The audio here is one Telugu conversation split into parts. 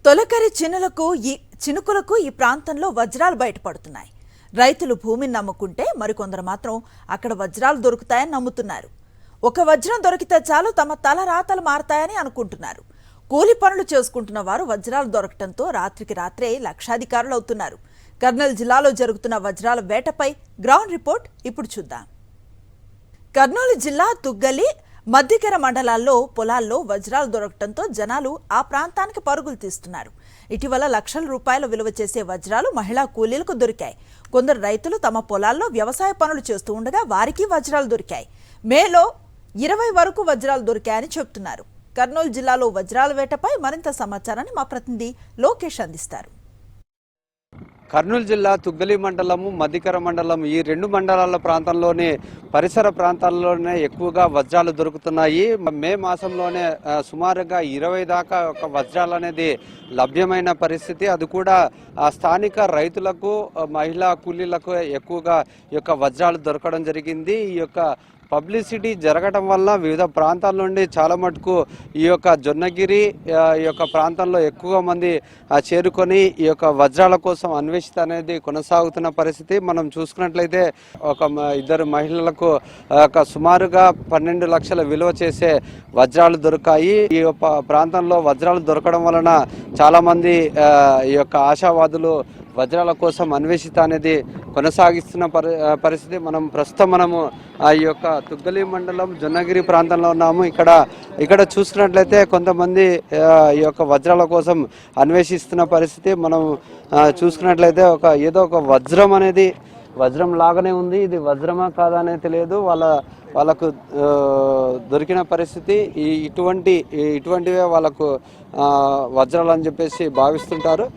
తొలకరి చినుకులకు ఈ ప్రాంతంలో వజ్రాలు బయటపడుతున్నాయి. రైతులు భూమిని నమ్ముకుంటే మరికొందరు మాత్రం అక్కడ వజ్రాలు దొరుకుతాయని నమ్ముతున్నారు. ఒక వజ్రం దొరికితే చాలు తమ తల రాతలు మారతాయని అనుకుంటున్నారు. కూలి పనులు చేసుకుంటున్న వారు వజ్రాలు దొరకటంతో రాత్రికి రాత్రే లక్షాధికారులు అవుతున్నారు. కర్నూలు జిల్లాలో జరుగుతున్న వజ్రాల వేటపై గ్రౌండ్ రిపోర్ట్ ఇప్పుడు చూద్దాం. కర్నూలు జిల్లా తుగ్గలి, మద్దికెర మండలాల్లో పొలాల్లో వజ్రాలు దొరకటంతో జనాలు ఆ ప్రాంతానికి పరుగులు తీస్తున్నారు. ఇటీవల లక్షల రూపాయల విలువ చేసే వజ్రాలు మహిళా కూలీలకు దొరికాయి. కొందరు రైతులు తమ పొలాల్లో వ్యవసాయ పనులు చేస్తూ ఉండగా వారికి వజ్రాలు దొరికాయి. మేలో 20 వరకు వజ్రాలు దొరికాయని చెబుతున్నారు. కర్నూలు జిల్లాలో వజ్రాల వేటపై మరింత సమాచారాన్ని మా ప్రతినిధి లోకేష్ అందిస్తారు. కర్నూలు జిల్లా తుగ్గలి మండలము, మద్దికెర మండలం ఈ రెండు మండలాల ప్రాంతంలోనే పరిసర ప్రాంతాల్లోనే ఎక్కువగా వజ్రాలు దొరుకుతున్నాయి. మే మాసంలోనే సుమారుగా 20 దాకా ఒక వజ్రాలు అనేది లభ్యమైన పరిస్థితి. అది కూడా స్థానిక రైతులకు, మహిళా కూలీలకు ఎక్కువగా ఈ యొక్క వజ్రాలు దొరకడం జరిగింది. ఈ యొక్క పబ్లిసిటీ జరగడం వల్ల వివిధ ప్రాంతాల నుండి చాలా మటుకు ఈ యొక్క జొన్నగిరి ఈ యొక్క ప్రాంతంలో ఎక్కువ మంది చేరుకొని ఈ యొక్క వజ్రాల కోసం అన్వేషణ అనేది కొనసాగుతున్న పరిస్థితి. మనం చూసుకున్నట్లయితే ఒక ఇద్దరు మహిళలకు సుమారుగా 12 లక్షల విలువ చేసే వజ్రాలు దొరికాయి. ఈ యొక్క ప్రాంతంలో వజ్రాలు దొరకడం వలన చాలా మంది ఈ యొక్క ఆశావాదులు వజ్రాల కోసం అన్వేషిత అనేది కొనసాగిస్తున్న పరిస్థితి. మనము ఈ యొక్క తుగ్గలి మండలం జొన్నగిరి ప్రాంతంలో ఉన్నాము. ఇక్కడ చూసుకున్నట్లయితే కొంతమంది ఈ యొక్క వజ్రాల కోసం అన్వేషిస్తున్న పరిస్థితి. మనం చూసుకున్నట్లయితే ఏదో ఒక వజ్రం అనేది వజ్రం లాగానే ఉంది. ఇది వజ్రమా కాదా అనేది తెలియదు. వాళ్ళకు దొరికిన పరిస్థితి. ఇటువంటివే వాళ్ళకు వజ్రాలు అని చెప్పేసి భావిస్తుంటారు.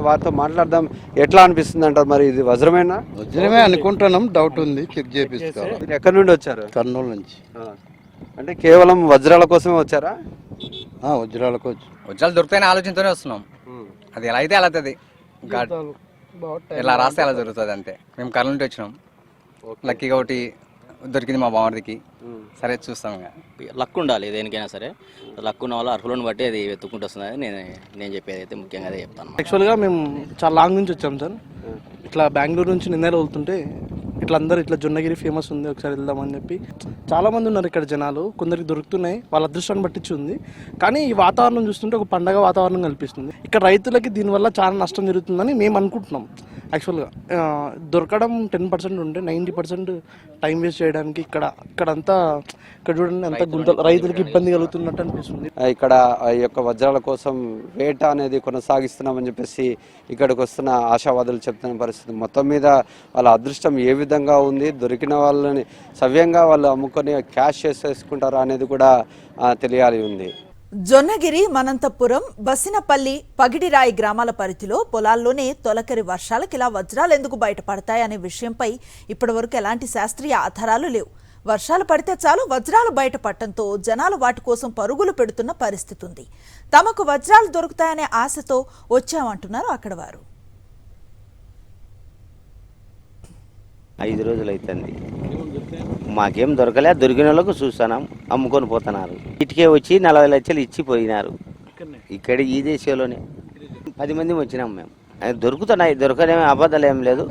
వారితో మాట్లాడదాం. ఎట్లా అనిపిస్తుంది అంటారు? మరి ఇది వజ్రమేనా? వజ్రమే అనుకుంటున్నాం, డౌట్ ఉంది, చెక్ చేపిస్తాం. ఎక్కడి నుండి వచ్చారు? కర్నూలు నుంచి. అంటే కేవలం వజ్రాల కోసమే వచ్చారా? వజ్రాలకు వజ్రాలు దొరుకుతాయని ఆలోచనతోనే వస్తున్నాం. అది ఎలా అయితే అలా అవుతుంది, ఎలా రాస్తే అలా దొరుకుతుంది అంతే. మేము కర్నూలు నుండి వచ్చినాం. లక్కీగా ఒకటి దొరికింది మా బామర్దికి. సరే చూస్తాం. లక్ ఉండాలి దేనికైనా సరే. లక్ ఉన్న వాళ్ళు అర్హులను బట్టి అది వెతుక్కుంటూ వస్తుంది. నేను చెప్పేది అయితే ముఖ్యంగా అదే చెప్తాను. యాక్చువల్గా మేము చాలా లాంగ్ నుంచి వచ్చాం సార్. ఇట్లా బెంగళూరు నుంచి నిన్న వెళ్తుంటే ఇట్లా అందరూ ఇట్లా జొన్నగిరి ఫేమస్ ఉంది, ఒకసారి వెళ్దామని చెప్పి చాలామంది ఉన్నారు ఇక్కడ జనాలు. కొందరికి దొరుకుతున్నాయి, వాళ్ళ అదృష్టాన్ని బట్టించి ఉంది. కానీ ఈ వాతావరణం చూస్తుంటే ఒక పండగ వాతావరణం కల్పిస్తుంది. ఇక్కడ రైతులకి దీనివల్ల చాలా నష్టం జరుగుతుందని మేము అనుకుంటున్నాం. యాక్చువల్గా దొరకడం 10% ఉంటే 90% టైం వేస్ట్ చేయడానికి ఇక్కడంతా ఇక్కడ చూడండి అంత గుంతలు, రైతులకు ఇబ్బంది కలుగుతున్నట్టు అనిపిస్తుంది. ఇక్కడ ఈ యొక్క వజ్రాల కోసం వేట అనేది కొనసాగిస్తున్నామని చెప్పేసి ఇక్కడికి వస్తున్న ఆశావాదులు చెప్తున్న పరిస్థితి. మొత్తం మీద వాళ్ళ అదృష్టం ఏ విధంగా ఉంది, దొరికిన వాళ్ళని సవ్యంగా వాళ్ళు అమ్ముకొని క్యాష్ చేసేసుకుంటారా అనేది కూడా తెలియాలి ఉంది. జొన్నగిరి, మనంతపురం, బసినపల్లి, పగిడిరాయి గ్రామాల పరిధిలో పొలాల్లోనే తొలకరి వర్షాలకు ఇలా వజ్రాలు ఎందుకు బయటపడతాయి అనే విషయంపై ఇప్పటివరకు ఎలాంటి శాస్త్రీయ ఆధారాలు లేవు. వర్షాలు పడితే చాలు వజ్రాలు బయటపడటంతో జనాలు వాటి కోసం పరుగులు పెడుతున్న పరిస్థితి ఉంది. తమకు వజ్రాలు దొరుకుతాయనే ఆశతో వచ్చామంటున్నారు అక్కడ వారు. 5 రోజులు అవుతుంది, మాకేం దొరకలే. దొరికిన వాళ్ళకు చూస్తున్నాం, అమ్ముకొని పోతున్నారు. ఇటుకే వచ్చి 40 లక్షలు ఇచ్చి పోయినారు. ఇక్కడ ఈ దేశంలోనే 10 మంది వచ్చినాం మేము. దొరుకుతున్నాయి, దొరకడమే అబద్ధాలు ఏం లేదు,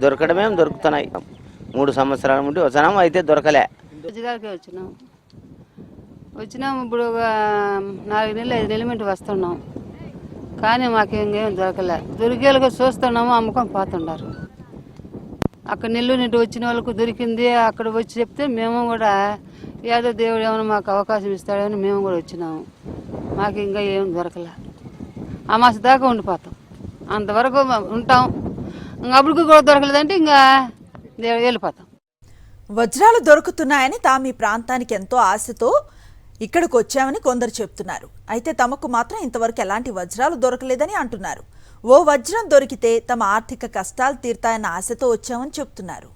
దొరకడమే దొరుకుతున్నాయి. 3 సంవత్సరాల నుండి వచ్చినాం, అయితే దొరకలే. వచ్చినాం ఇప్పుడు 4 నెలలు 5 నెలల నుండి వస్తున్నాం. కానీ మాకేం దొరకలే. దొరికేళ్ళగా చూస్తున్నాము, అమ్ముకొని పోతున్నారు. అక్కడ నెల్లూరు నుండి వచ్చిన వాళ్ళకు దొరికింది. అక్కడ వచ్చి చెప్తే మేము కూడా ఏదో దేవుడు ఏమైనా మాకు అవకాశం ఇస్తాడని మేము కూడా వచ్చినాము. మాకు ఇంకా ఏం దొరకలే. అమాస దాకా ఉండిపోతాం, అంతవరకు ఉంటాం. ఇంకా అప్పటికి కూడా దొరకలేదంటే ఇంకా వెళ్ళిపోతాం. వజ్రాలు దొరుకుతున్నాయని తాము ఈ ప్రాంతానికి ఎంతో ఆశతో ఇక్కడికి వచ్చామని కొందరు చెప్తున్నారు. అయితే తమకు మాత్రం ఇంతవరకు ఎలాంటి వజ్రాలు దొరకలేదని అంటున్నారు. ఓ వజ్రం దొరికితే తమ ఆర్థిక కష్టాలు తీరుతాయన్న ఆశతో వచ్చామని చెప్తున్నారు.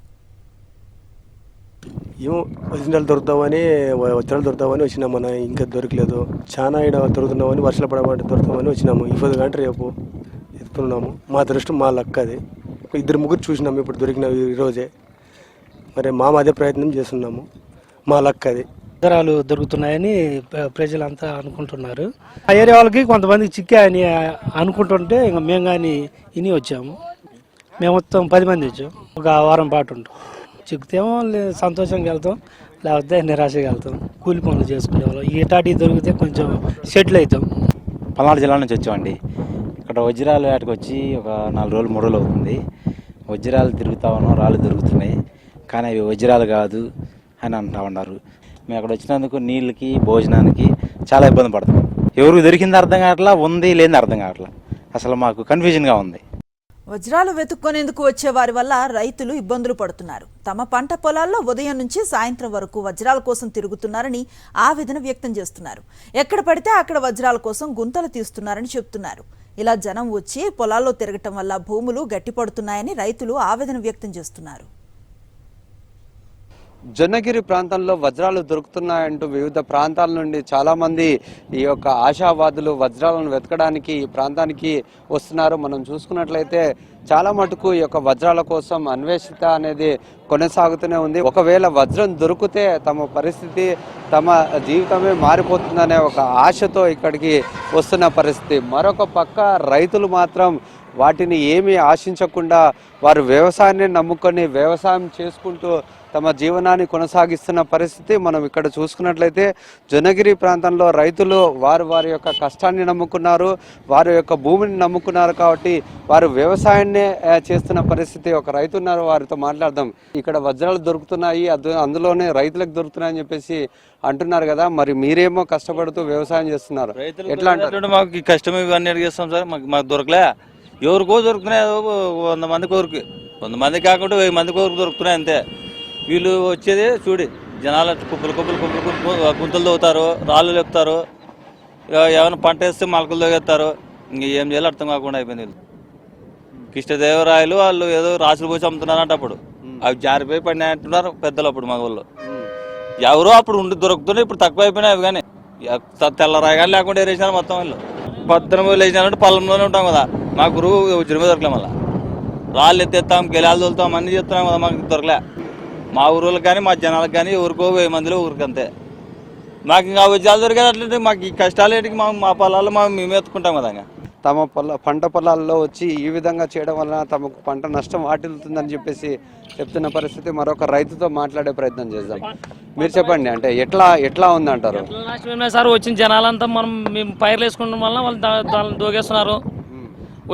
ఏమో వజ్రాలు దొరుకుతామని వచ్చినాం. మన ఇంకా దొరకలేదు. చాలా దొరుకుతున్నామని, వర్షాలు పడబట్టి దొరుకుతామని వచ్చినాము. ఈ 10 గంటలు రేపు ఎత్తుకున్నాము. మా అదృష్టం, మా లక్ అది. 2-3 చూసినాము ఇప్పుడు దొరికిన ఈ రోజే. మరి అదే ప్రయత్నం చేస్తున్నాము. మా లక్ అది. వజ్రాలు దొరుకుతున్నాయని ప్రజలంతా అనుకుంటున్నారు. ఆ ఏరియా వాళ్ళకి కొంతమంది చిక్కాయని అనుకుంటుంటే ఇంకా మేము కానీ ఇని వచ్చాము. మేము మొత్తం 10 మంది వచ్చాం. ఒక వారం పాటు ఉంటాం. చిక్కితేమో సంతోషంగా వెళ్తాం, లేకపోతే నిరాశగా వెళ్తాం. కూలి పనులు చేసుకునే వాళ్ళం. ఈటాటి దొరికితే కొంచెం సెటిల్ అవుతాం. పల్నాడు జిల్లా నుంచి వచ్చామండి. ఇక్కడ వజ్రాల వేటకు వచ్చి ఒక 4 రోజులు 3 రోజులు అవుతుంది. వజ్రాలు తిరుగుతా ఉన్నాం, రాళ్ళు దొరుకుతున్నాయి, కానీ అవి వజ్రాలు కాదు అని అంటా ఉన్నారు. మేము అక్కడ వచ్చినందుకు నీళ్ళకి భోజనానికి చాలా ఇబ్బంది పడతాం. ఎవరికి దొరికింది అర్థం కావట్లా, ఉంది లేని అర్థం కావట్లా. అసలు మాకు కన్ఫ్యూజన్గా ఉంది. వజ్రాలు వెతుక్కునేందుకు వచ్చే వారి వల్ల రైతులు ఇబ్బందులు పడుతున్నారు. తమ పంట పొలాల్లో ఉదయం నుంచి సాయంత్రం వరకు వజ్రాల కోసం తిరుగుతున్నారని ఆవేదన వ్యక్తం చేస్తున్నారు. ఎక్కడ పడితే అక్కడ వజ్రాల కోసం గుంతలు తీస్తున్నారని చెప్తున్నారు. ఇలా జనం వచ్చి పొలాల్లో తిరగటం వల్ల భూములు గట్టిపడుతున్నాయని రైతులు ఆవేదన వ్యక్తం చేస్తున్నారు. జొన్నగిరి ప్రాంతంలో వజ్రాలు దొరుకుతున్నాయంటూ వివిధ ప్రాంతాల నుండి చాలా మంది ఈ యొక్క ఆశావాదులు వజ్రాలను వెతకడానికి ఈ ప్రాంతానికి వస్తున్నారు. మనం చూసుకున్నట్లయితే చాలా మటుకు ఈ యొక్క వజ్రాల కోసం అన్వేషిత అనేది కొనసాగుతూనే ఉంది. ఒకవేళ వజ్రం దొరికితే తమ పరిస్థితి, తమ జీవితమే మారిపోతుందనే ఒక ఆశతో ఇక్కడికి వస్తున్న పరిస్థితి. మరొక పక్క రైతులు మాత్రం వాటిని ఏమీ ఆశించకుండా వారు వ్యవసాయాన్ని నమ్ముకొని వ్యవసాయం చేసుకుంటూ తమ జీవనాన్ని కొనసాగిస్తున్న పరిస్థితి మనం ఇక్కడ చూసుకున్నట్లయితే జొన్నగిరి ప్రాంతంలో రైతులు వారి యొక్క కష్టాన్ని నమ్ముకున్నారు, వారి యొక్క భూమిని నమ్ముకున్నారు. కాబట్టి వారు వ్యవసాయాన్నే చేస్తున్న పరిస్థితి. ఒక రైతు ఉన్నారు, వారితో మాట్లాడదాం. ఇక్కడ వజ్రాలు దొరుకుతున్నాయి, అందులోనే రైతులకు దొరుకుతున్నాయని చెప్పేసి అంటున్నారు కదా, మరి మీరేమో కష్టపడుతూ వ్యవసాయం చేస్తున్నారు, ఎట్లా అంటారు? మాకు కష్టం ఇవన్నీ అడిగేస్తాం సార్. మాకు దొరకలే, ఎవరికో దొరుకుతున్నాయి. 100 మంది కోరికి, 100 మంది కాకుండా 1000 మంది కోరికి దొరుకుతున్నాయి అంతే. వీళ్ళు వచ్చేది చూడి జనాలు కుప్పలు గుంతలు తవ్వుతారు, రాళ్ళు లేపుతారు, ఏమైనా పంట వేస్తే మొలకలు తోగేస్తారు. ఇంక ఏం చేయాలో అర్థం కాకుండా అయిపోయింది. వీళ్ళు కృష్ణదేవరాయలు వాళ్ళు ఏదో రాసులు పోసి అమ్ముతున్నారంట. అప్పుడు అవి జారిపోయి పడినాయి అంటున్నారు పెద్దలు. అప్పుడు మగవాళ్ళు ఎవరో అప్పుడు ఉండి దొరుకుతున్నాయి, ఇప్పుడు తక్కువ అయిపోయినాయి. అవి కానీ తెల్లరాయి కానీ లేకుండా వేరేసినారు మొత్తం. వాళ్ళు 12 వేసినారంటే పొలంలోనే ఉంటాం కదా, మా గురువు ఉద్యోగమే దొరకలే. మళ్ళీ రాళ్ళు ఎత్తేస్తాం, గెలాలు తోలుతాం, అన్నీ చేస్తున్నాం కదా, మాకు దొరకలే. మా ఊళ్ళకి కానీ మా జనాలకు కానీ ఎవరికో 1000 మందిలో ఊరికి అంతే. మాకు ఇంకా వజ్రాలు దొరికేది అట్లంటే మాకు ఈ కష్టాలు ఏంటి? మా పొలాల్లో మేము ఎత్తుకుంటాం కదా. తమ పంట పొలాల్లో వచ్చి ఈ విధంగా చేయడం వలన తమకు పంట నష్టం వాటిల్తుందని చెప్పేసి చెప్తున్న పరిస్థితి. మరొక రైతుతో మాట్లాడే ప్రయత్నం చేద్దాం. మీరు చెప్పండి, అంటే ఎట్లా ఉందంటారు? సార్ వచ్చిన జనాలంతా మేము పైర్లు వేసుకుంటాం వల్ల వాళ్ళు దోగేస్తున్నారు.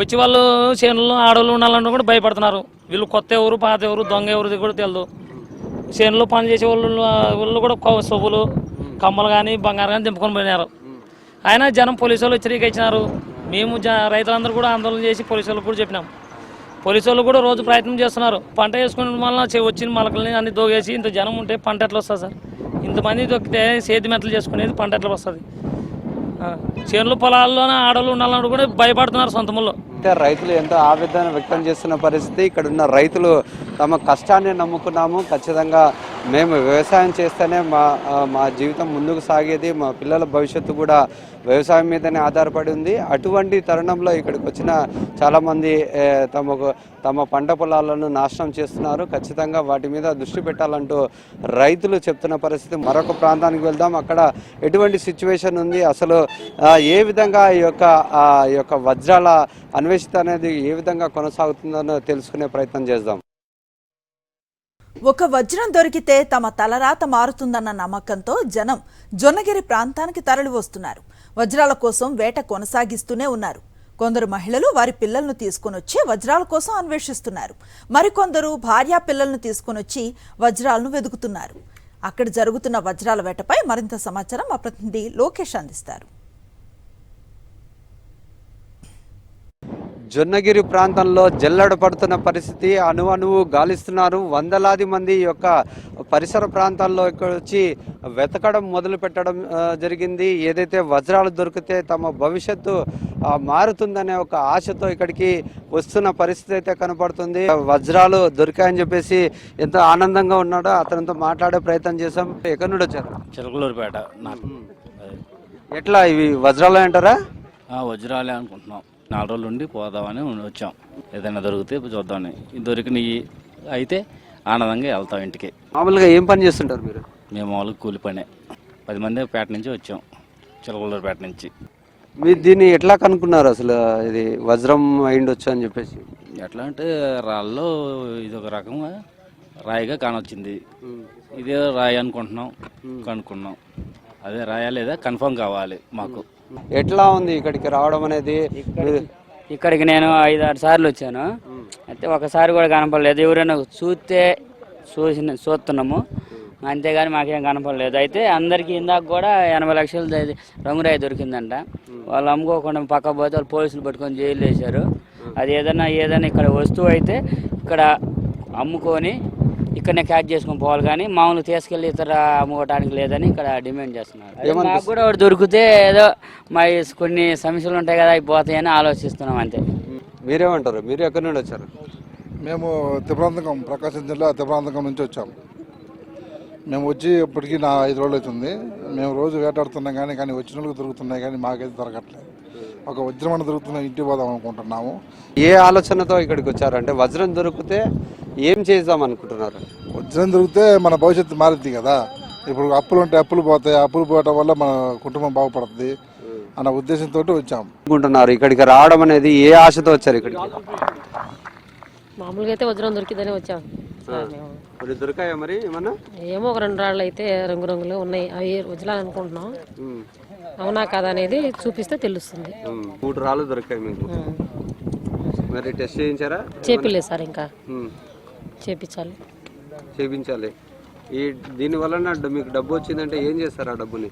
వచ్చి వాళ్ళు చేనుల్లో ఆడవాళ్ళు ఉండాలంటే కూడా భయపడుతున్నారు. వీళ్ళు కొత్త ఎవరు పాత ఎవరు దొంగ ఎవరు కూడా తెలియదు. చేనులో పని చేసే వాళ్ళు కూడా సొవ్వులు కమ్మలు కానీ బంగారం కానీ దింపుకొని పోయినారు. అయినా జనం పోలీసు వాళ్ళు హెచ్చరిక ఇచ్చినారు. మేము రైతులందరూ కూడా ఆందోళన చేసి పోలీసు వాళ్ళకి కూడా చెప్పినాం. పోలీసు వాళ్ళు కూడా రోజు ప్రయత్నం చేస్తున్నారు. పంట వేసుకునే వల్ల వచ్చిన మొలకల్ని అన్ని దోగేసి ఇంత జనం ఉంటే పంట ఎట్లా వస్తుంది సార్? ఇంతమంది దొక్కితే సేతి మెట్టలు చేసుకునేది పంట ఎట్లా వస్తుంది? చేనులు పొలాల్లోనే ఆడవాళ్ళు ఉండాలని కూడా భయపడుతున్నారు సొంతముల్లో. అంటే రైతులు ఎంతో ఆవేదన వ్యక్తం చేస్తున్న పరిస్థితి. ఇక్కడ ఉన్న రైతులు తమ కష్టాన్ని నమ్ముకున్నాము, ఖచ్చితంగా మేము వ్యవసాయం చేస్తేనే మా జీవితం ముందుకు సాగేది, మా పిల్లల భవిష్యత్తు కూడా వ్యవసాయం మీదనే ఆధారపడి ఉంది. అటువంటి తరుణంలో ఇక్కడికి వచ్చిన చాలామంది తమ పంట పొలాలను నాశనం చేస్తున్నారు. ఖచ్చితంగా వాటి మీద దృష్టి పెట్టాలంటూ రైతులు చెప్తున్న పరిస్థితి. మరొక ప్రాంతానికి వెళ్దాం, అక్కడ ఎటువంటి సిచ్యువేషన్ ఉంది, అసలు ఏ విధంగా ఈ యొక్క వజ్రాల అన్వేషిత అనేది ఏ విధంగా కొనసాగుతుందో తెలుసుకునే ప్రయత్నం చేద్దాం. ఒక వజ్రం దొరికితే తమ తలరాత మారుతుందన్న నమ్మకంతో జనం జొన్నగిరి ప్రాంతానికి తరలి వస్తున్నారు. వజ్రాల కోసం వేట కొనసాగిస్తూనే ఉన్నారు. కొందరు మహిళలు వారి పిల్లలను తీసుకొనొచ్చి వజ్రాల కోసం అన్వేషిస్తున్నారు. మరికొందరు భార్యా పిల్లలను తీసుకొనొచ్చి వజ్రాలను వెతుకుతున్నారు. అక్కడ జరుగుతున్న వజ్రాల వేటపై మరింత సమాచారం మా ప్రతినిధి లోకేష్ అందిస్తారు. జొన్నగిరి ప్రాంతంలో జల్లెడ పడుతున్న పరిస్థితి, అణువణువు గాలిస్తున్నారు. వందలాది మంది యొక్క పరిసర ప్రాంతాల్లో ఇక్కడ వచ్చి వెతకడం మొదలు పెట్టడం జరిగింది. ఏదైతే వజ్రాలు దొరికితే తమ భవిష్యత్తు మారుతుందనే ఒక ఆశతో ఇక్కడికి వస్తున్న పరిస్థితి అయితే కనపడుతుంది. వజ్రాలు దొరికాయని చెప్పేసి ఎంతో ఆనందంగా ఉన్నాడో అతనితో మాట్లాడే ప్రయత్నం చేశాం. ఎక్కడి నుండి వచ్చారు? చిలకలూరుపేట. ఎట్లా ఇవి వజ్రాలు అంటారా? వజ్రాలే అనుకుంటున్నాం. 4 రోజులు ఉండి పోదామని వచ్చాం. ఏదైనా దొరికితే చూద్దామని. దొరికినవి అయితే ఆనందంగా వెళ్తాం ఇంటికి. మామూలుగా ఏం పని చేస్తుంటారు మీరు? మేము మామూలుగా కూలి పనే. 10 మంది పేట నుంచి వచ్చాం, చిలకలూరుపేట నుంచి. మీరు దీన్ని ఎట్లా కనుక్కున్నారు అసలు ఇది వజ్రం అయిండొచ్చు అని చెప్పేసి? ఎట్లా అంటే రాళ్ళలో ఇది ఒక రకంగా రాయిగా కానొచ్చింది. ఇదే రాయి అనుకుంటున్నాం, కనుక్కున్నాం. అదే రాయా లేదా కన్ఫర్మ్ కావాలి మాకు. ఎట్లా ఉంది ఇక్కడికి రావడం అనేది? ఇక్కడికి నేను 5-6 సార్లు వచ్చాను, అయితే ఒకసారి కూడా కనపడలేదు. ఎవరైనా చూస్తున్నాము, అంతేగాని మాకేం కనపడలేదు. అయితే అందరికీ ఇందాక కూడా 80 లక్షలు రంగురాయి దొరికిందంట. వాళ్ళు అమ్ముకోకుండా పక్క పోతే వాళ్ళు పోలీసులు పట్టుకొని జైలు వేశారు. అది ఏదైనా ఇక్కడ వస్తువు అయితే ఇక్కడ అమ్ముకొని ఇక్కడనే క్యాచ్ చేసుకొని పోవాలి, కానీ మామూలు తీసుకెళ్ళి ఇతర అమ్ముకోవడానికి లేదని ఇక్కడ డిమాండ్ చేస్తున్నారు. మాకు కూడా ఒకటి దొరికితే ఏదో మా కొన్ని సమస్యలు ఉంటాయి కదా, అవి పోతాయని ఆలోచిస్తున్నాం అంతే. మీరేమంటారు? మీరు ఎక్కడి నుండి వచ్చారు? మేము తిరుపతి ప్రకాశం జిల్లా తిరుపతి నుంచి వచ్చాము. మేము వచ్చి ఇప్పటికీ 5 రోజులు అవుతుంది. మేము రోజు వేటాడుతున్నాం కానీ వచ్చిన వాళ్ళకి దొరుకుతున్నాయి, కానీ మాకైతే దొరకట్లేదు. ఒక వజ్రం దొరుకుతున్న ఇంటికి పోదాం అనుకుంటున్నాము. ఏ ఆలోచనతో ఇక్కడికి వచ్చారు? అంటే వజ్రం దొరికితే ఏం చేద్దాం అనుకుంటున్నారు? వజ్రం దొరికితే మన భవిష్యత్తు మారుద్ది కదా. ఇప్పుడు అప్పులు ఉంటే అప్పులు పోతాయి, అప్పులు పోవటం వల్ల మన కుటుంబం బాగుపడుతుంది అన్న ఉద్దేశంతో వచ్చాము అనుకుంటున్నారు. ఇక్కడికి రావడం అనేది ఏ ఆశతో వచ్చారు ఇక్కడికి? మామూలుగా అయితే వజ్రం దొరికిందని వచ్చాం. మరి దొరికాయా? మరి ఏమన్నా ఏమో ఒక 2 రాళ్ళు అయితే రంగురంగులు ఉన్నాయి, అవి వజ్రాలు అనుకుంటున్నాం. అవునా కాదా అనేది చూపిస్తే తెలుస్తుంది. 3 రాళ్ళు దొరికాయి మీకు. మరి టెస్ట్ చేయించారా? చేపిలేదు సార్, ఇంకా చేపించాలి. దీని వలన మీకు డబ్బు వచ్చిందంటే ఏం చేస్తారు? ఆ డబ్బుని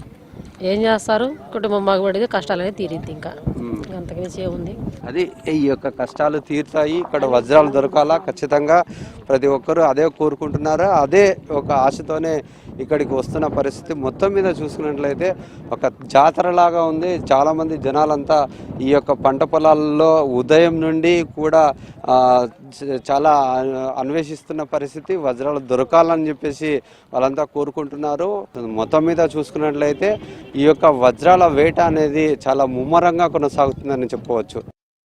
ఏం చేస్తారు? కుటుంబం బాగుపడేది, కష్టాలనే తీరిద్ది. ఇంకా అంతకుమించి ఏముంది? అది ఈ యొక్క కష్టాలు తీరుతాయి, ఇక్కడ వజ్రాలు దొరకాలా, ఖచ్చితంగా ప్రతి ఒక్కరూ అదే కోరుకుంటున్నారు. అదే ఒక ఆశతోనే ఇక్కడికి వస్తున్న పరిస్థితి. మొత్తం మీద చూసుకున్నట్లయితే ఒక జాతరలాగా ఉంది. చాలామంది జనాలంతా ఈ యొక్క పంట పొలాల్లో ఉదయం నుండి కూడా చాలా అన్వేషిస్తున్న పరిస్థితి. వజ్రాలు దొరకాలని చెప్పేసి వాళ్ళంతా కోరుకుంటున్నారు. మొత్తం మీద చూసుకున్నట్లయితే ఈ యొక్క వజ్రాల వేట అనేది చాలా ముమ్మరంగా కొనసాగుతుందని చెప్పవచ్చు.